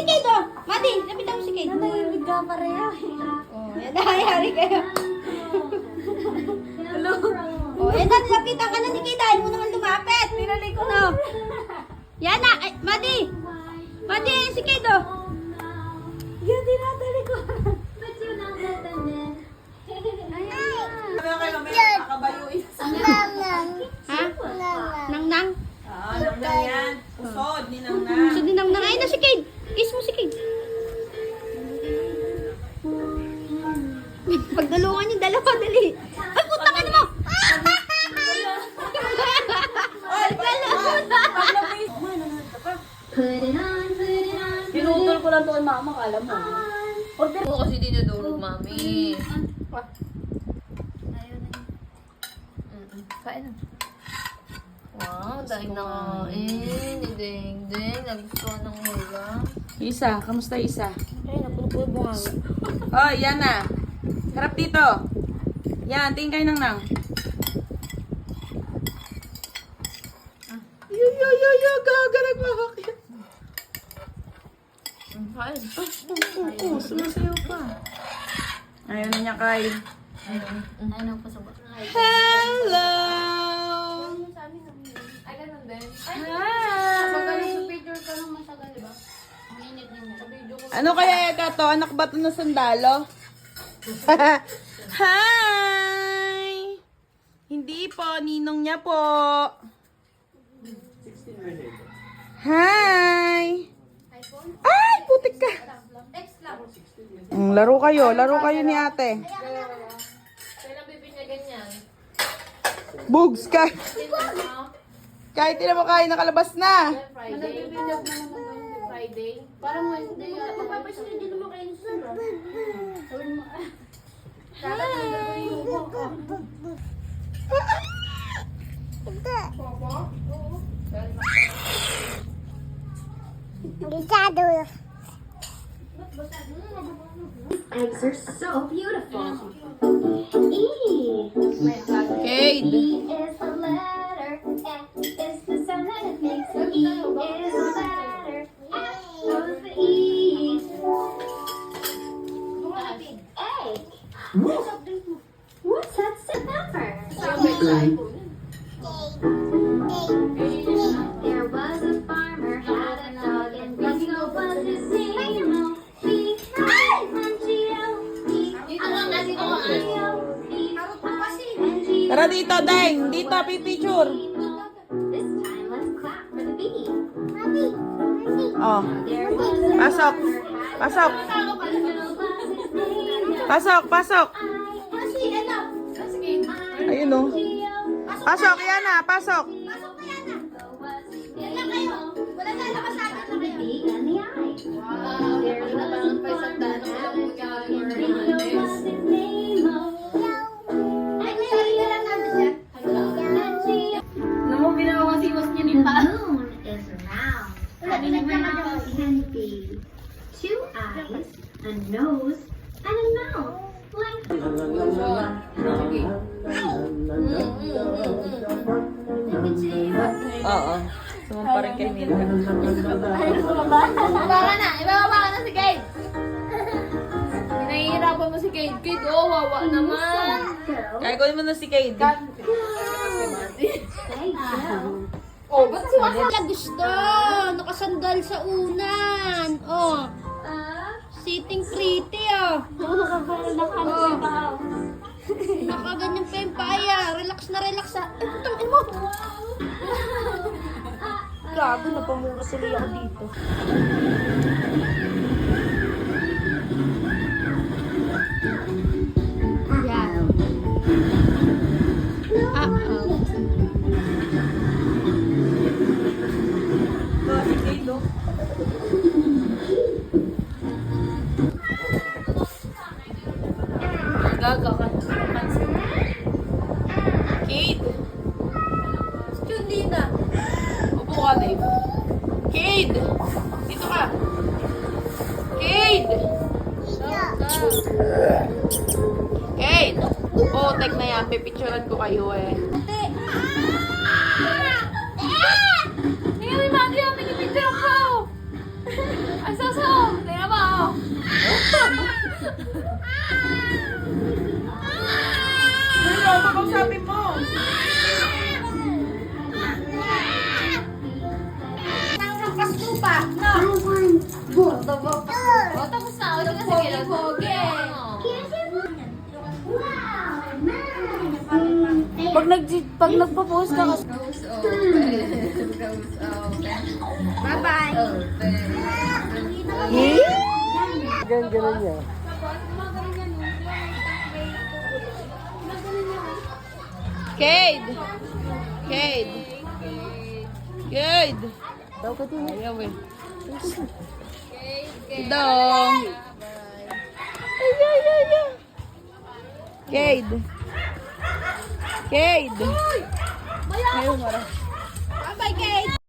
Kate, oh. Mati, lapitan mo si Kate. Nanahimig ka pareha. Oh, yan, nangyayari kayo. Hello. Oh, yan na, lapitan ka na ni Kate. Ayaw mo naman lumapit. Nilali ko na. Yan na, ay, Mati. Mati, si Kate, oh. Yan, dinadali ko. Ba't yun ang tatanda? Ano kayo, may nakabayuin sa Ha? Nang-nang? Nang yan. Usod ni Nang. So, din nang-nang. Ay na si Kate. Kiss mo si Kate. Pagdalungan yung dalawa, dali. Ay, puta ka naman! Pinutol ko lang doon, mama, kala mo. Oo, kasi dinadurog, mami. Kain na. Wow, dahil na kain. Ni Deng-Deng, nagustuhan ng mula. Isa, kamusta Isa? Ay, napulupul mo nga. Oh, yan na. Harap dito. Yan, tingin kayo Nang. Yo, gaga, nagmahakit. Kain. Oo, sumasayaw pa. Ayaw na niya kay. Ayun ang pasabot. Hello! Ay, ganun din. Magaling sa picture ka nung masagal, di ba? Ang init niya mo. Ano kaya ito to? Anak ba ito ng sandalo? Hi! Hindi po, ninong niya po. Hi! Ay, putik ka. Laro kayo ni ate. Kailan bibinyagan yan? Bugs ka. Kahit hindi na mo kain, nakalabas na. Friday. Bibinag na naman yung Friday. Parang Wednesday yata. Magpapasin din mo kayo sa Sabi mo, Eggs are so beautiful. E. Kate. E is the letter. F is the sound that it makes. E is the letter. F goes the E. A. What's that number? There was a farmer, had a dog, and Bingo was his name. Tara dito, Deng. Dito, pipicture. This time, let's clap for the bee. Oh. There was a Pasok. Pasok. Pasok, pasok. Ayun oh. Pasok, yan na, pasok. The moon is round, having a mouth can be 2 eyes, a nose, and a mouth. Like Oo. Sumampa rin kay Nina. Ibaba na! Ibaba ka na si Kate! Pinahihirapan mo si Kate. Kate, oh, wawa naman. Kaya ko naman na si Kate. Oh, ba't Wala gusto. Nakasandal sa unan. Oh. Sitting pretty, oh. Oh. Nakaganyan pa yung paya. Relax na relax, ha. Ay, putang mo. Gago, napamura tuloy ako dito. Yan. Si Kate, oh. gaga ka? Kate. Hindi na. Upo ka, Dave. Kate! Dito ka. Kate! Kate! Oh, tek na yan. Pipicturean ko kayo eh. Ngayon, Mati, ang pinipicture ko! Ang sasaw! O, tapos na. O, tapos na. Sige, Pogi. Wow, Pag nagpo-post ka kasi. Goes open. Goes open. Bye-bye. Open. Ganun niya. Cade. Cade. Cade. Ayaw eh. Dong. Cade. Cade. Ayaw mo. Bye-bye, Cade.